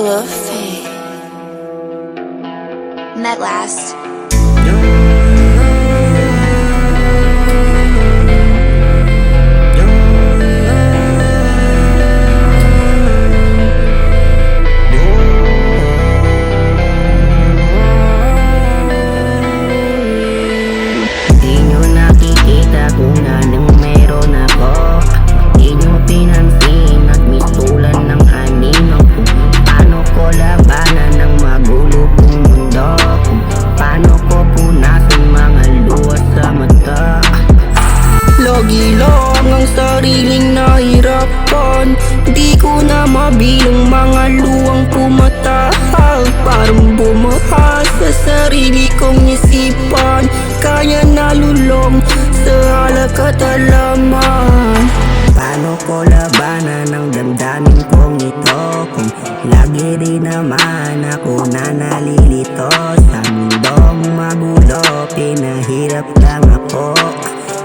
Full of fate. And that last. Di nyo nakikita kung anong meron ako. Di nyo pinansin at mistulan ng anino. Kung paano ko labanan ng magulo kong mundo. Kung paano ko punasan mga luha sa mata. Lagi lang ang sariling nahirapan. Di ko na mabilang mga luwang pumatahal. Parang bumahas sa sarili kong isipan. Kaya nalulong sa alak at alaman. Paano ko labanan ang damdamin kong ito? Kung lagi rin naman ako na nalilito. Sa mundong magulo, pinahirap lang ako.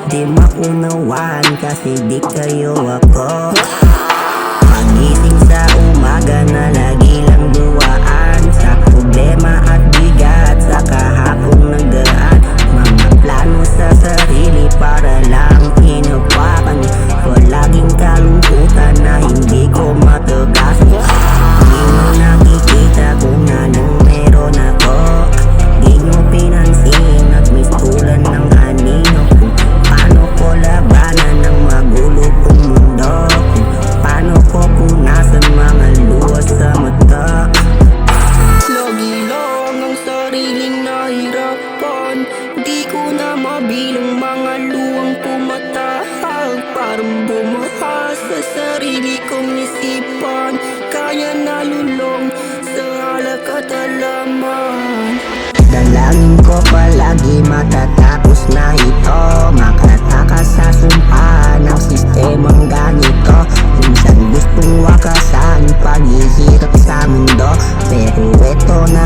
Di maunawaan kasi di kayo ako. Pagising sa umaga na lagi lang duwaan sa problema at bigat sa kahapong nagaan. Mga plano sa sarili para lang inapakan. Palaging kalungkutan na hindi ko matagasan. Di nyo nakikita kung anong meron ako. Di nyo pinansin at mistulan ng anino. Kung paano ko labanan ng magulo kong mundo. Kung paano ko punasan mga luha sa mata. Lagi lang ang sariling nahirapan. Di ko na mabilang mga luwang pumatahal. Parang bumahas sa sarili kong isipan. Kaya nalulong sa alak at alaman. Dalangin ko palagi matatapos na ito. Makatakas sa sumpa ng sistemang ganito. Minsan gustong wakasan paghihirap sa mundo. Pero eto na